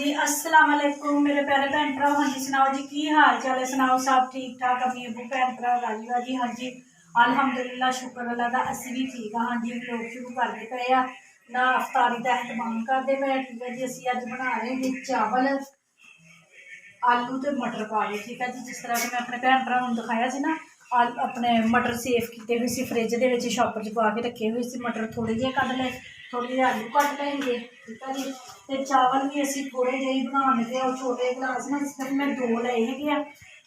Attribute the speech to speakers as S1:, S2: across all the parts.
S1: जी अस्सलाम वालेकुम मेरे प्यारे भैन भरा। हाँ जी सुनाओ जी की हाल चाल है, सुनाओ सब ठीक ठाक अम्मी अबू भैन भरा राजी बाजी। हाँ जी अलहमदुलिल्लाह शुक्र अल्लाह का असी भी ठीक हाँ। हाँ जी लोग शुरू करते पे आ ना अफतारी का एहतमाम करते पे। ठीक है जी असी अज बना रहे हैं चावल आलू तो मटर पा के। ठीक है जी जिस तरह कि मैं अपने भैन भरा दिखाया से ना अपने मटर सेफ किए हुए सी फ्रिज के शॉपर च पा के रखे हुए सी। मटर थोड़े जे कट ले थोड़े जे आलू कट लेंगे। ठीक है जी तो चावल भी असी थोड़े जे ही बना लगे और छोटे गिलास में इस तरह मैं 2 लए है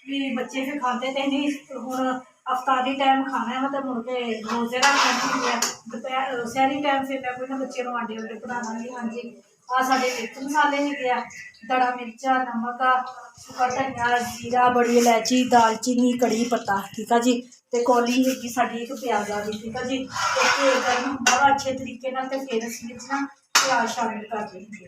S1: भी बच्चे फिर खाते तो नहीं हूँ अफतारी टाइम खाना है मतलब मुड़ के रोजे रख लेंगे दोपहर शहरी टाइम फिर मैं कोई ना बच्चे आंडे उंडे बना लगी। हाँ जी आ साढ़े मिर्च मसाले है दड़ा मिर्चा नमक सुखा धनिया जीरा बड़ी इलायची दालचीनी कड़ी पत्ता। ठीक है जी तो कौली हैगी साड़ी एक प्याजा की। ठीक है जी तो गर्म होंगे अच्छे तरीके तो फिर इस ना प्याज शामिल कर देंगे।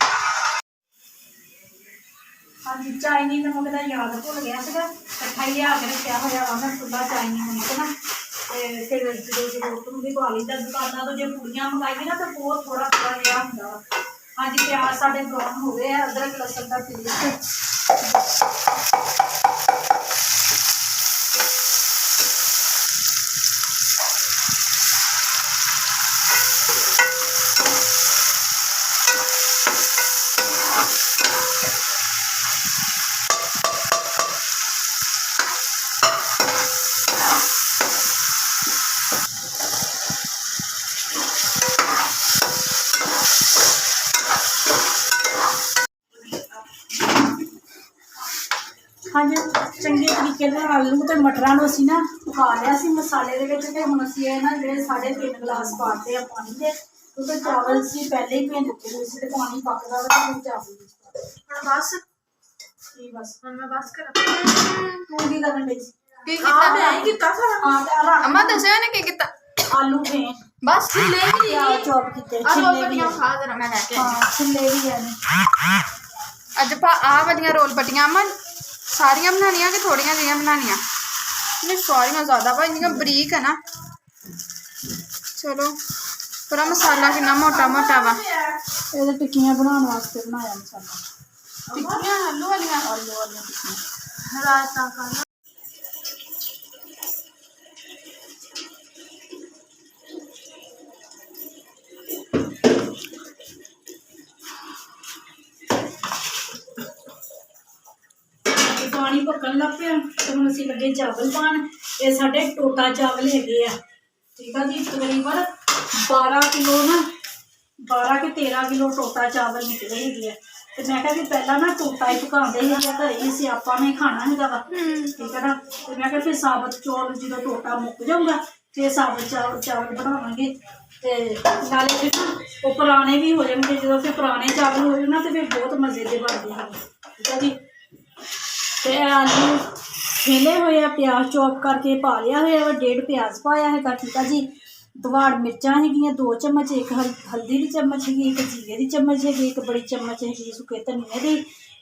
S1: हाँ जी चाइनी नमक का याद भुल गया कट्ठा ही लिया के रखा हुआ मैं खुला चाइनी नमक ना फिर जो जरूरत होंगी पा ली दुकानों तो जो पूड़ियाँ मंगाई ना तो बहुत थोड़ा थोड़ा लिया होंगे। हाँ जी प्याज साढ़े ब्राउन हो गए अदरक लसन का पेस्ट हाँ जी चंगे तरीके आलू तो मटरों को असी ना पका लिया मसाले के हम असी ना जो 3.5 गिलास पाते हैं पानी के क्योंकि चावल से पहले ही भेज दिते हुए तो पानी पकता है चावल बस बस मैं बस कर तू की करन आलू थे
S2: बस छिले भी
S1: चॉप किए छिले भी है
S2: अज आ वाली रोल पट्टियां अमन सारिया बनानिया कि थोड़िया जी बनानिया नहीं सारिया ज्यादा भाई बरीक है ना। चलो पूरा मसाला कितना मोटा मोटा वा
S1: ये टिक्कियां बनाने वास्ते बनाया मसाला
S2: टिक्कियां आलू वालियां
S1: टिक्कियां रायता खाना पानी पकन लग पे तो हम असी लगे चावल पान ये साढ़े टोटा चावल है। ठीक है जी तकरीबन 12 किलो ना 12 के 13 किलो टोटा चावल निकले है तो मैं कि पहला ना टोटा ही पकाते हैं घर ही सियापा में खाना है। ठीक है ना तो मैं फिर साबत चौल जो टोटा मुक जाऊगा फिर साबत चावल बनावे तो नाले फिर ना वो पुराने भी हो जाएंगे जो फिर पुराने चावल हो जाए ना तो फिर बहुत मजे के बनते हैं। ठीक है जी तो आलू खेले हुए प्याज चॉप करके पा लिया हुआ 1.5 प्याज पाया है। ठीक है जी दवाड़ मिर्चा है 2 चम्मच एक हल्दी की चम्मच है एक जीरे की चम्मच है एक बड़ी चम्मच है सुके धनिया की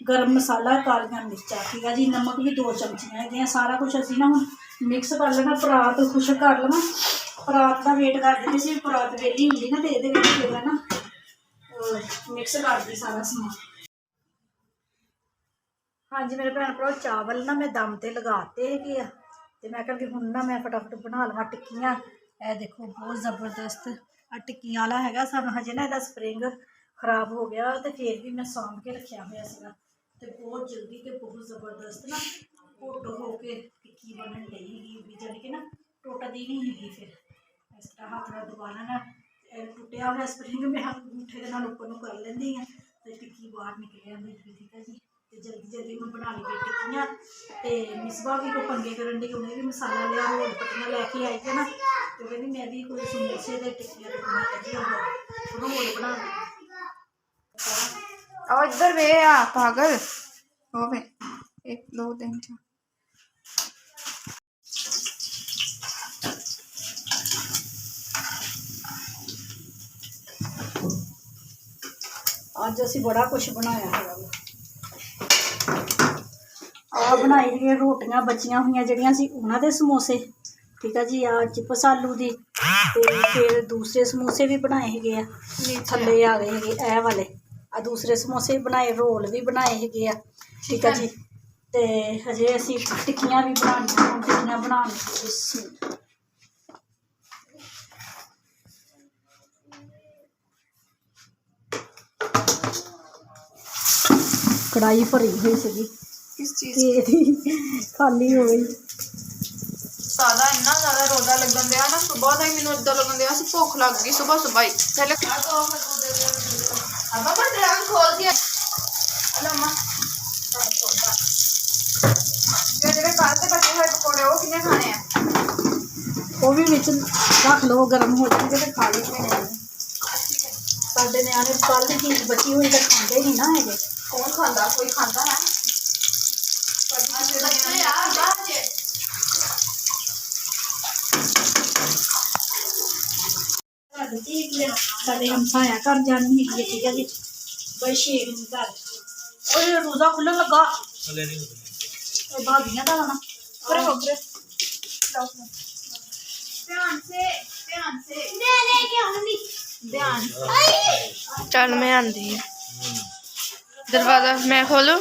S1: गर्म मसाला कालियां मिर्चा। ठीक है जी नमक भी 2 चमचियां है सारा कुछ असी ना हम मिक्स कर लेना परात खुश कर लेना परात का वेट करते थे परात वेली होंगी ना तो ये ना मिक्स कर दी सारा समान। हाँ जी मेरे भैन भरा चावल ना मैं दम ते लगाते है तो मैं कहा हूँ ना मैं फटाफट बना लवा टिक्कियां। ए देखो बहुत जबरदस्त टिक्कियां वाला है सन हजे ना यदा स्प्रिंग खराब हो गया तो फिर भी मैं साम के रखा हुआ तो बहुत जल्दी तो बहुत जबरदस्त ना घुट होके टिक्की बनन गई जानी कि ना टुटती नहीं हैगी फिर इस तरह हाथ में दबाना ना टुटिया हुआ स्प्रिंग में हाथ अंगूठे के नाल उपर कर लेंदी हाँ तो टिक्की बाहर निकल आती। ठीक है जी जल्दी जल्दी मैं बना ली टिक्कियां तो मिसबा भी कोई पंगे करन दी उन्हें भी मसाला लिया रोल पट्टियां लैके आई है ना तो कहती मैं भी कोई समोसे तो टिक्कियां रोल बना
S2: और इधर वे आ पागल हो वे 1 2 3 4
S1: अज असी बड़ा कुछ बनाया है आ बनाई दी रोटियां बचिया हुई जड़ियां सी उन्हां दे समोसे। ठीक है जी आ चिप्स आलू दी फिर दूसरे समोसे भी बनाए है थल्ले आ गए है ए वाले ਆ ਦੂਸਰੇ ਸਮੋਸੇ ਵੀ ਬਣਾਏ, ਰੋਲ ਵੀ ਬਣਾਏ ਹੈਗੇ ਆ, ਠੀਕ ਆ ਜੀ। ਤੇ ਹਜੇ ਅਸੀਂ ਟਿੱਕੀਆਂ ਵੀ ਬਣਾਉਣੀਆਂ, ਹੁਣ ਟਿੱਕੀਆਂ ਬਣਾਉਣੀਆਂ। ਕੜਾਈ ਭਰੀ ਹੋਈ ਸੀਗੀ
S2: ਕਿਸ ਚੀਜ਼
S1: ਘੀ ਦੀ, ਖਾਲੀ ਹੋ ਗਈ।
S2: ਸਾਦਾ ਇੰਨਾ ਜ਼ਿਆਦਾ ਰੋਦਾ ਲੱਗਣ ਦਿਆ ਨਾ, ਸੁਬਾਹ ਦਾ ਹੀ ਮੈਨੂੰ ਇਦਾਂ ਲੱਗਣ ਦਿਆ ਸੀ ਭੁੱਖ ਲੱਗ ਗਈ ਸੁਬਾਹ ਹੀ। ਪਹਿਲੇ ਅੱਬਾ ਮੈਂ ਡਰਾਮ ਖੋਲ ਦਿਆ। ਹਲੋ ਅਮਾ ਜਿਹੜੇ ਕੱਲ ਦੇ ਬਚੇ ਹੋਏ ਪਕੌੜੇ ਉਹ ਕਿੰਨੇ ਖਾਣੇ ਆ?
S1: ਉਹ ਵੀ ਵਿੱਚ ਰੱਖ ਲਓ, ਗਰਮ ਹੋ ਜਾਣਗੇ ਤੇ ਖਾ ਲੈਣੇ ਨੇ। ਸਾਡੇ ਨਿਆਣੇ ਕੱਲ ਦੀ ਚੀਜ਼ ਬਚੀ ਹੋਈ ਤਾਂ ਖਾਂਦੇ ਨਹੀਂ ਨਾ ਹੈਗੇ।
S2: ਕੌਣ ਖਾਂਦਾ? ਕੋਈ ਖਾਂਦਾ ਹੈ?
S1: ਸਾਡੇ ਹਮਸਾਇਆ ਘਰ ਜਾਣੀ ਹੈਗੀ ਹੈ, ਠੀਕ ਹੈ ਜੀ। ਬਈ ਸ਼ੇਰ ਨੂੰ ਘਰ ਉਹ ਰੋਜ਼ਾ ਖੁੱਲਣ ਲੱਗਾ, ਭਾਬੀਆਂ ਦਾ ਆਣਾ ਪਰ ਹੋਗਰੇ ध्यान से मैं लेके आऊंगी। ध्यान
S2: चल मैं आंधी दरवाजा मैं खोलू,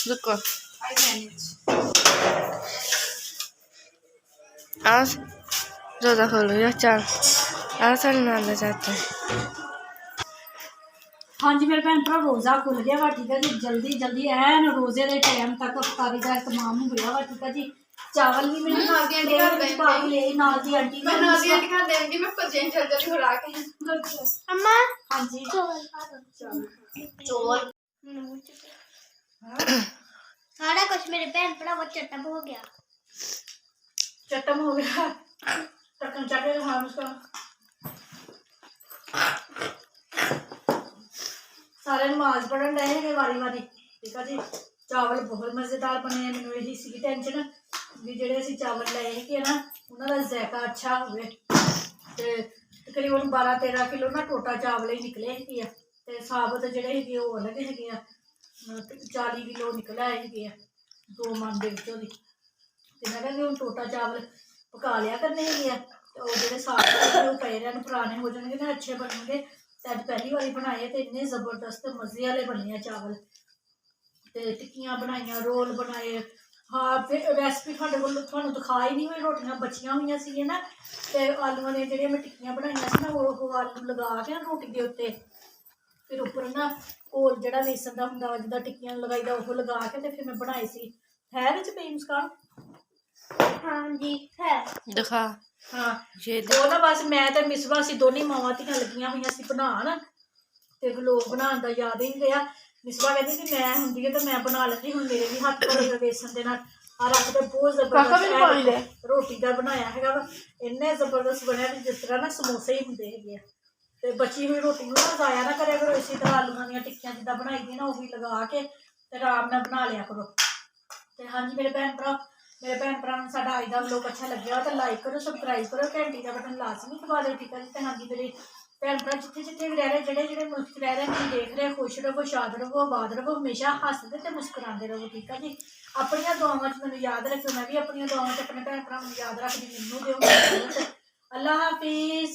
S2: रुको आज दरवाजा खोलो या चल आज चल नाना जाते हैं।
S1: हाँ जी मेरे भैन भरा रोज़ा खुल गया वा, ठीक है जी। जल्दी जल्दी एन रोजे के टाइम तक अफ्तारी का इतमाम हो गया वा, ठीक है जी। चावल भी मैंने नाल दी आंटी
S2: मैं नाल दी आंटी घर देंगी, मैं पजें जल्दी उड़ा के अम्मा।
S1: हाँ जी चौल
S3: सारा कुछ मेरे भैन भरा वो चटम हो गया।
S1: चटम हो गया, टकन चाटे हाँ उसका सारे नमाज पढ़न रहे हैं वारी वारी, ठीक है जी। चावल बहुत मज़ेदार बने हैं, मैंने यही सी टेंशन भी ਜਿਹੜੇ ਅਸੀਂ ਚਾਵਲ ਲਏ ਹੈਗੇ ਨਾ ਉਹਨਾਂ ਦਾ ਜ਼ਾਇਕਾ ਅੱਛਾ ਹੋਵੇ। ਤੇ ਤਕਰੀਬਨ 12-13 ਕਿਲੋ ਨਾ ਟੋਟਾ ਚਾਵਲ ਹੀ ਨਿਕਲੇ ਹੈਗੇ ਆ, ਤੇ ਸਾਬਤ ਜਿਹੜੇ ਹੈਗੇ ਉਹ ਅਲੱਗ ਹੈਗੇ ਆ। 40 ਕਿਲੋ ਨਿਕਲਿਆ ਹੈਗੇ ਆ 2 ਮਣ ਦੇ ਵਿੱਚੋਂ ਦੀ। ਤੇ ਮੈਂ ਕਹਿੰਦੀ ਹੁਣ ਟੋਟਾ ਚਾਵਲ ਪਕਾ ਲਿਆ ਕਰਨੇ ਹੈਗੇ ਆ, ਤੇ ਉਹ ਜਿਹੜੇ ਸਾਬਤ ਉਹ ਪਏ ਰਹਿਣ ਪੁਰਾਣੇ ਹੋ ਜਾਣਗੇ ਨਾ, ਅੱਛੇ ਬਣਨਗੇ। ਤੇ ਅੱਜ ਪਹਿਲੀ ਵਾਰੀ ਬਣਾਏ ਤੇ ਇੰਨੇ ਜ਼ਬਰਦਸਤ ਮਜ਼ੇ ਵਾਲੇ ਬਣੇ ਆ ਚਾਵਲ। ਤੇ ਟਿੱਕੀਆਂ ਬਣਾਈਆਂ, ਰੋਲ ਬਣਾਏ। हाँ फिर रेसिपी ਤੁਹਾਡੇ ਕੋਲ ਤੁਹਾਨੂੰ ਦਿਖਾ ਹੀ ਨਹੀਂ ਹੋਈ, ਰੋਟੀਆਂ ਬਚੀਆਂ ਹੋਈਆਂ ਸੀਗੀਆਂ ਨਾ, ਤੇ ਆਲੂਆਂ ਦੀਆਂ ਜਿਹੜੀਆਂ ਮੈਂ ਟਿੱਕੀਆਂ ਬਣਾਈਆਂ ਸੀ ਨਾ ਉਹ ਆਲੂ ਲਗਾ ਕੇ ਨਾ ਰੋਟੀ ਦੇ ਉੱਤੇ, ਫਿਰ ਉੱਪਰ ਨਾ ਘੋਲ ਜਿਹੜਾ ਵੇਸਣ ਦਾ ਹੁੰਦਾ ਜਿੱਦਾਂ ਟਿੱਕੀਆਂ ਲਗਾਈਦਾ ਉਹ ਲਗਾ ਕੇ ਤੇ ਫਿਰ ਮੈਂ ਬਣਾਈ ਸੀ। ਹੈ ਵਿੱਚ ਪਈ ਮੁਸਕਾਨ?
S3: हाँ जी है
S2: दिखा
S1: ਹਾਂ ਉਹ ਨਾ ਬਸ ਮੈਂ ਤੇ ਮਿਸਵਾ ਸੀ ਦੋਨੇ ਮਾਵਾਂ ਧੀਆਂ ਲੱਗੀਆਂ ਹੋਈਆਂ ਸੀ ਬਣਾਉਣ, ਤੇ ਲੋਕ ਬਣਾਉਣ ਦਾ ਯਾਦ ਹੀ ਨਹੀਂ ਰਿਹਾ। ਮਿਸਵਾ ਕਹਿੰਦੀ ਕਿ ਮੈਂ ਹੁੰਦੀ ਹੈ ਤਾਂ ਮੈਂ ਬਣਾ ਲੈਂਦੀ, ਹੁਣ ਮੇਰੇ ਵੀ ਹੱਥ ਭਰੇ ਵੇਸਣ ਦੇ ਨਾਲ ਆ ਰੱਖ ਕੇ ਬਹੁਤ ਜ਼ਬਰਦਸਤ ਰੋਟੀ ਦਾ ਬਣਾਇਆ ਹੈਗਾ ਵਾ। ਇੰਨੇ ਜ਼ਬਰਦਸਤ ਬਣਿਆ ਵੀ ਜਿਸ ਤਰ੍ਹਾਂ ਨਾ ਸਮੋਸੇ ਹੀ ਹੁੰਦੇ ਹੈਗੇ ਆ। ਤੇ ਬਚੀ ਹੋਈ ਰੋਟੀ ਨੂੰ ਨਾ ਜ਼ਾਇਆ ਨਾ ਕਰਿਆ ਕਰੋ, ਇਸੇ ਤਰ੍ਹਾਂ ਆਲੂਆਂ ਦੀਆਂ ਟਿੱਕੀਆਂ ਜਿੱਦਾਂ ਬਣਾਈ ਦੀਆਂ ਨਾ ਉਹ ਵੀ ਲਗਾ ਕੇ ਤੇ ਆਰਾਮ ਨਾਲ ਬਣਾ ਲਿਆ ਕਰੋ। ਤੇ ਹਾਂਜੀ ਮੇਰੇ ਭੈਣ ਭਰਾ ਨੂੰ ਸਾਡਾ ਅੱਜ ਦਾ ਵਲੋਗ ਅੱਛਾ ਲੱਗਿਆ ਤਾਂ ਲਾਈਕ ਕਰੋ, ਸਬਸਕ੍ਰਾਈਬ ਕਰੋ, ਘੰਟੀ ਦਾ ਬਟਨ ਲਾਜ਼ਮੀ ਦਬਾ ਦਿਓ, ਠੀਕ ਹੈ ਜੀ। ਤੇ ਹਾਂਜੀ ਮੇਰੇ ਭੈਣ ਭਰਾ ਜਿੱਥੇ ਵੀ ਰਹਿ ਰਹੇ, ਜਿਹੜੇ ਮੁਲਕ 'ਚ ਰਹਿ ਰਹੇ ਮੈਨੂੰ ਦੇਖ ਰਹੇ, ਖੁਸ਼ ਰਹੋ, ਸ਼ਾਦ ਰਹੋ, ਆਬਾਦ ਰਹੋ, ਹਮੇਸ਼ਾ ਹੱਸਦੇ ਤੇ ਮੁਸਕਰਾਉਂਦੇ ਰਹੋ, ਠੀਕ ਹੈ ਜੀ। ਆਪਣੀਆਂ ਦੁਆਵਾਂ 'ਚ ਮੈਨੂੰ ਯਾਦ ਰੱਖਿਓ, ਮੈਂ ਵੀ ਆਪਣੀਆਂ ਦੁਆਵਾਂ 'ਚ ਆਪਣੇ ਭੈਣ ਭਰਾ ਨੂੰ ਯਾਦ ਰੱਖਦੀ, ਮੈਨੂੰ ਦਿਓ। ਅੱਲਾ ਹਾਫਿਜ਼।